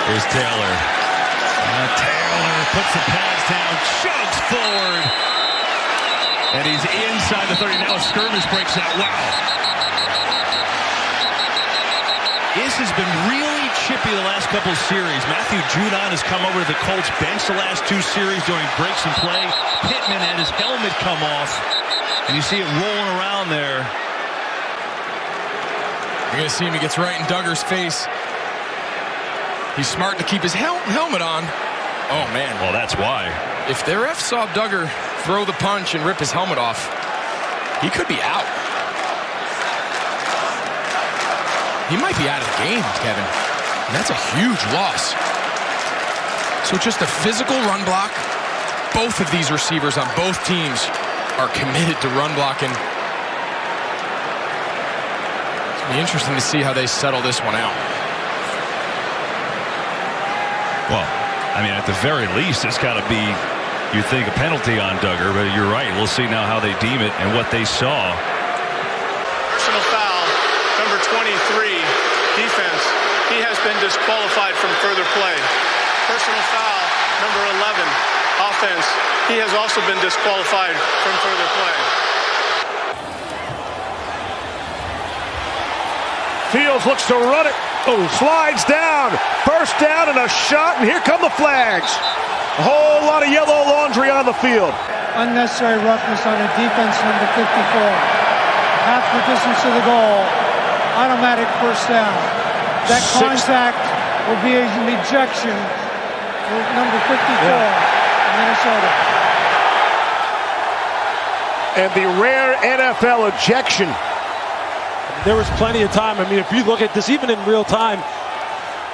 Here's Taylor. Taylor puts the pads down, chugs forward. And he's inside the 30. Now a skirmish breaks out. Wow. This has been really chippy the last couple of series. Matthew Judon has come over to the Colts bench the last two series during breaks and play. Pittman had his helmet come off. And you see it rolling around there. You're going to see him. He gets right in Duggar's face. He's smart to keep his helmet on. Oh, man. Well, that's why. If the ref saw Duggar throw the punch and rip his helmet off, he could be out. He might be out of the game, Kevin. And that's a huge loss. So just a physical run block. Both of these receivers on both teams are committed to run blocking. It's going to be interesting to see how they settle this one out. Well, I mean, at the very least, it's got to be, you think, a penalty on Duggar, but you're right. We'll see now how they deem it and what they saw. Personal foul, number 23, defense. He has been disqualified from further play. Personal foul, number 11, offense. He has also been disqualified from further play. Fields looks to run it. Oh, slides down. First down and a shot, and here come the flags. A whole lot of yellow laundry on the field. Unnecessary roughness on a defense number 54. Half the distance to the goal. Automatic first down. That contact will be an ejection for number 54, Minnesota. And the rare NFL ejection. There was plenty of time. I mean, if you look at this, even in real time,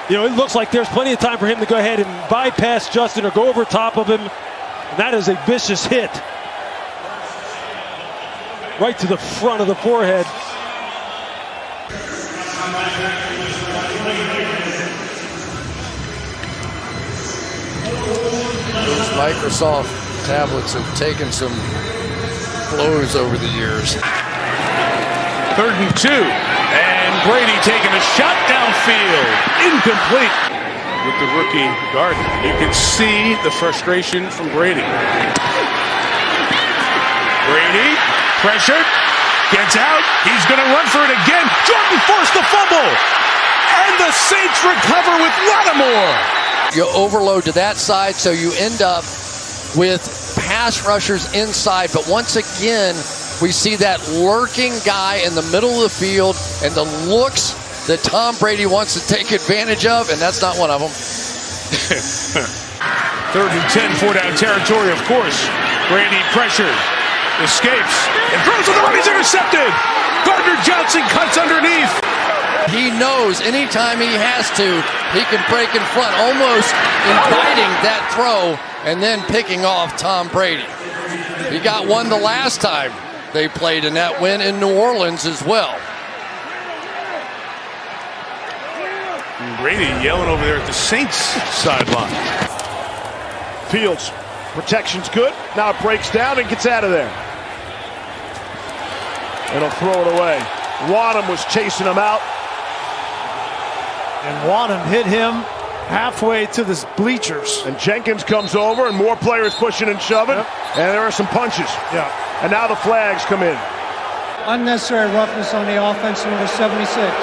you know, it looks like there's plenty of time for him to go ahead and bypass Justin or go over top of him. And that is a vicious hit. Right to the front of the forehead. Those Microsoft tablets have taken some blows over the years. 3rd and 2. And Brady taking a shot downfield. Incomplete with the rookie Gardner. You can see the frustration from Brady. Brady, pressured, gets out. He's going to run for it again. Jordan forced the fumble. And the Saints recover with Lattimore. You overload to that side, so you end up with pass rushers inside. But once again, we see that lurking guy in the middle of the field and the looks that Tom Brady wants to take advantage of, and that's not one of them. 3rd and 10, 4-down territory, of course. Brady pressured, escapes, and throws to the right. He's intercepted. Gardner Johnson cuts underneath. He knows anytime he has to, he can break in front, almost inviting that throw and then picking off Tom Brady. He got one the last time they played in that win in New Orleans as well. And Brady yelling over there at the Saints sideline. Fields, protection's good. Now it breaks down and gets out of there. And he'll throw it away. Wadham was chasing him out. And Wadham hit him halfway to the bleachers. And Jenkins comes over and more players pushing and shoving. Yep. And there are some punches. Yeah. And now the flags come in. Unnecessary roughness on the offense, number 76.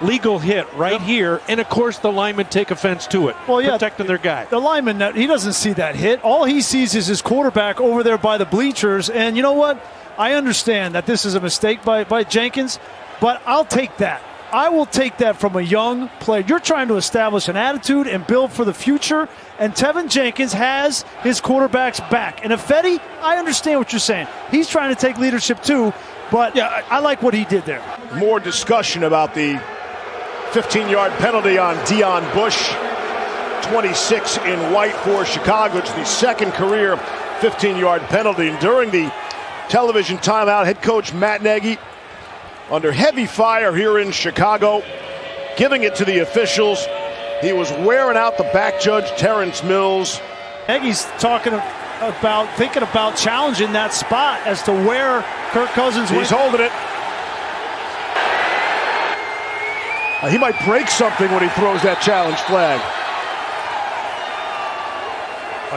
Legal hit right here, and of course the linemen take offense to it. Well, yeah, protecting their guy. The lineman, he doesn't see that hit. All he sees is his quarterback over there by the bleachers. And you know what? I understand that this is a mistake by Jenkins, but I'll take that. I will take that from a young player. You're trying to establish an attitude and build for the future, and Tevin Jenkins has his quarterback's back. And Ifedi, I understand what you're saying. He's trying to take leadership too, but yeah, I like what he did there. More discussion about the 15-yard penalty on Deion Bush. 26 in white for Chicago. It's the second career 15-yard penalty. And during the television timeout, head coach Matt Nagy under heavy fire here in Chicago, giving it to the officials. He was wearing out the back judge, Terrence Mills. Nagy's thinking about challenging that spot as to where Kirk Cousins went. He's holding it. He might break something when he throws that challenge flag.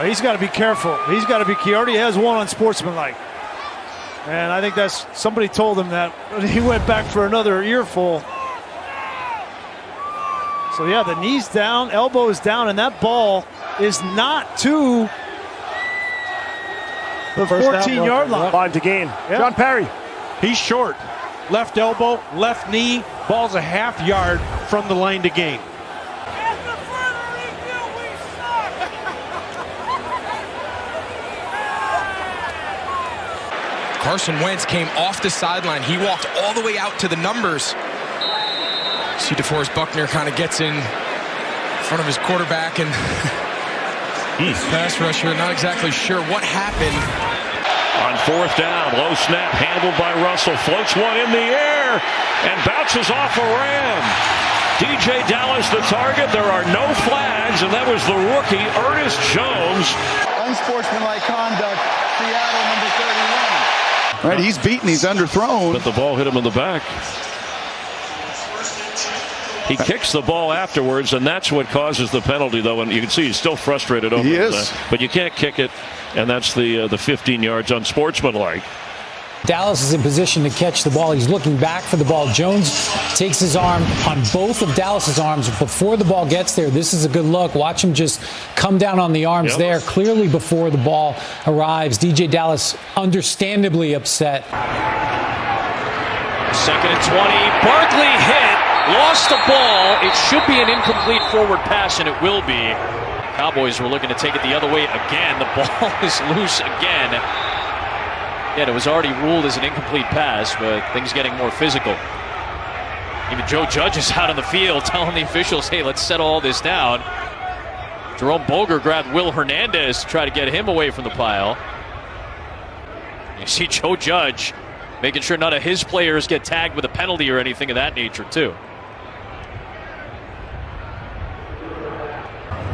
He's got to be careful. He's got to be. He already has one on sportsmanlike. And I think that's, somebody told him that. He went back for another earful. So yeah, the knee's down, elbow is down, and that ball is not to the 14-yard line. Line to gain. Yep. John Parry. He's short. Left elbow, left knee, ball's a half yard from the line to gain. Carson Wentz came off the sideline. He walked all the way out to the numbers. See DeForest Buckner kind of gets in front of his quarterback and pass rusher. Not exactly sure what happened. On fourth down, low snap handled by Russell. Floats one in the air and bounces off a Ram. DJ Dallas the target. There are no flags, and that was the rookie, Ernest Jones. Unsportsmanlike conduct, Seattle number 31. Right, he's beaten, he's underthrown. But the ball hit him in the back. He kicks the ball afterwards, and that's what causes the penalty, though. And you can see he's still frustrated over it. But you can't kick it, and that's the 15 yards unsportsmanlike. Dallas is in position to catch the ball. He's looking back for the ball. Jones takes his arm on both of Dallas's arms before the ball gets there. This is a good look. Watch him just come down on the arms there, clearly before the ball arrives. DJ Dallas understandably upset. 2nd and 20. Barkley hit. Lost the ball. It should be an incomplete forward pass, and it will be. Cowboys were looking to take it the other way again. The ball is loose again. Yeah, it was already ruled as an incomplete pass, but things getting more physical. Even Joe Judge is out on the field telling the officials, hey, let's settle all this down. Jerome Boger grabbed Will Hernandez to try to get him away from the pile. You see Joe Judge making sure none of his players get tagged with a penalty or anything of that nature, too.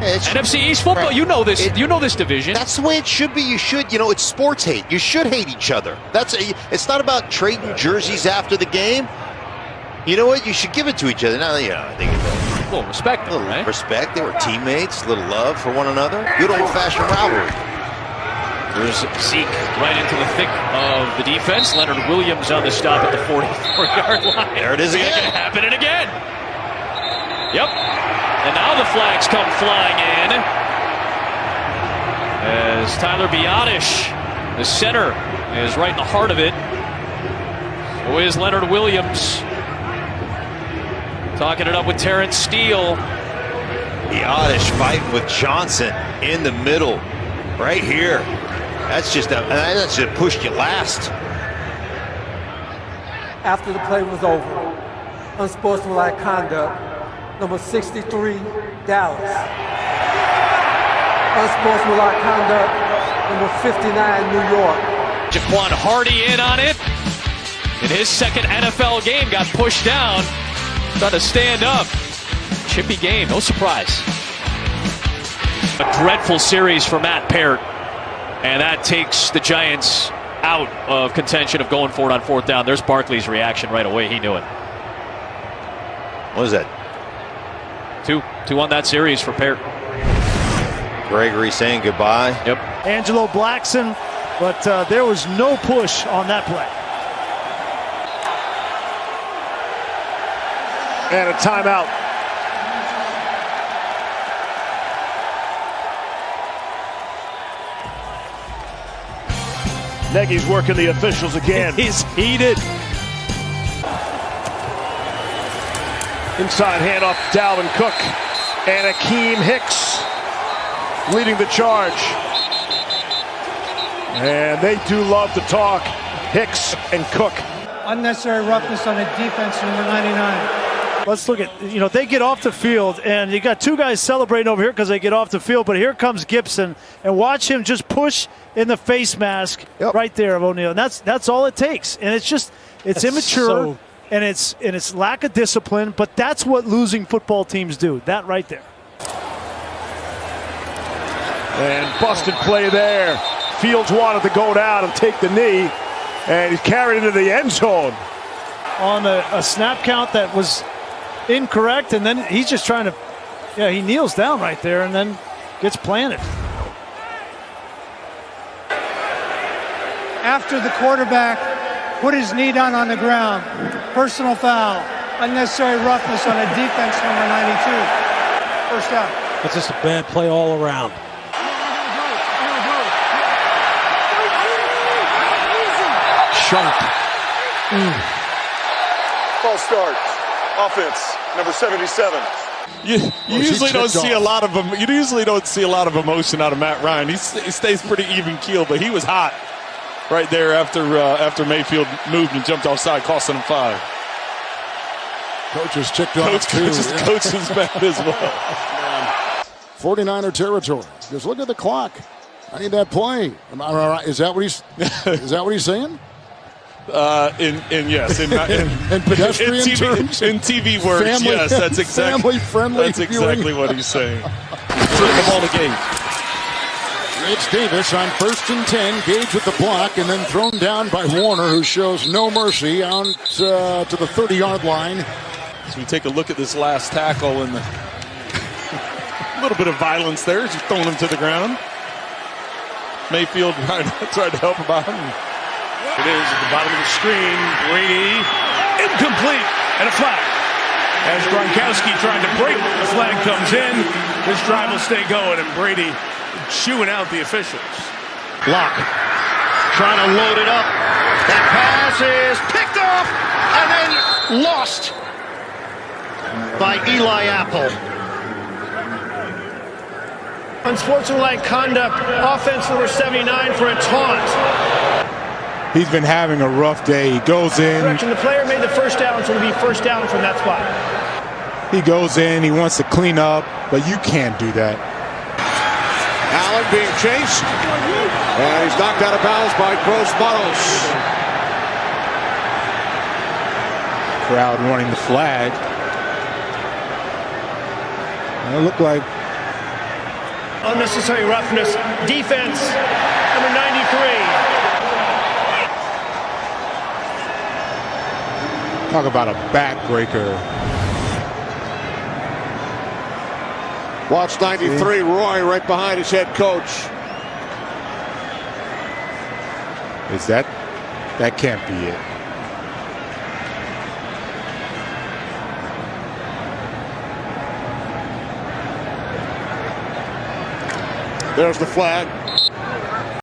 NFC East football, right. You know this division. That's the way it should be. You should, it's sports hate. You should hate each other. It's not about trading jerseys after the game. You know what? You should give it to each other. Now, I think a little respect, right? Respect. They were teammates. A little love for one another. Good old-fashioned rivalry. There's Zeke right into the thick of the defense. Leonard Williams on the stop at the 44-yard line. There it is again. It's happening again. Yep. And now the flags come flying in as Tyler Biadasz, the center, is right in the heart of it. So is Leonard Williams. Talking it up with Terrence Steele. Biadasz fighting with Johnson in the middle, right here. That's just pushed you last. After the play was over, unsportsmanlike conduct. Number 63, Dallas. Unsportsmanlike conduct, number 59, New York. Jaquan Hardy in on it. In his second NFL game, got pushed down. Trying to stand up. Chippy game, no surprise. A dreadful series for Matt Peart. And that takes the Giants out of contention of going for it on 4th down. There's Barkley's reaction right away. He knew it. What was that? Two on that series for Peart. Gregory saying goodbye. Yep. Angelo Blackson, but there was no push on that play. And a timeout. Nagy's working the officials again. He's heated. Inside handoff, Dalvin Cook and Akeem Hicks leading the charge. And they do love to talk, Hicks and Cook. Unnecessary roughness on the defense, number 99. Let's look at, they get off the field, and you got two guys celebrating over here because they get off the field, but here comes Gibson, and watch him just push in the face mask right there of O'Neal. And that's all it takes. And it's immature. And it's lack of discipline, but that's what losing football teams do. That right there. And busted play there. Fields wanted to go down and take the knee, and he carried it into the end zone. On a snap count that was incorrect, and then he's just trying to, he kneels down right there and then gets planted. After the quarterback put his knee down on the ground, personal foul, unnecessary roughness on a defense number 92. First down. That's just a bad play all around. Sharp. Ball start. Offense, number 77. You usually don't see a lot of them. You usually don't see a lot of emotion out of Matt Ryan. He stays pretty even keeled, but he was hot right there after Mayfield moved and jumped offside, costing him 5. Coach is ticked off too. Coach is mad as well. 49er territory. Just look at the clock. I need that play. Am I right? Is that what he's saying? In pedestrian terms, in TV words, family, yes, that's exactly family friendly. That's exactly what he's saying. Flip the ball to Gage. It's Davis on 1st and 10. Gage with the block and then thrown down by Warner, who shows no mercy out to the 30-yard line. So we take a look at this last tackle and a little bit of violence there. Just throwing him to the ground. Mayfield tried to help him out. It is at the bottom of the screen. Brady, incomplete, and a flag. As Gronkowski trying to break, the flag comes in. This drive will stay going, and Brady chewing out the officials. Lock trying to load it up. That pass is picked off and then lost by Eli Apple. Unsportsmanlike conduct, offense number 79 for a taunt. He's been having a rough day. He goes in. Correction, the player made the first down, so it'll be first down from that spot. He goes in, he wants to clean up, but you can't do that. Allen being chased, and he's knocked out of bounds by Gross Matos. Crowd wanting the flag. And it looked like unnecessary roughness. Defense, number 93. Talk about a backbreaker. Watch 93, Roy right behind his head coach. Is that can't be it. There's the flag.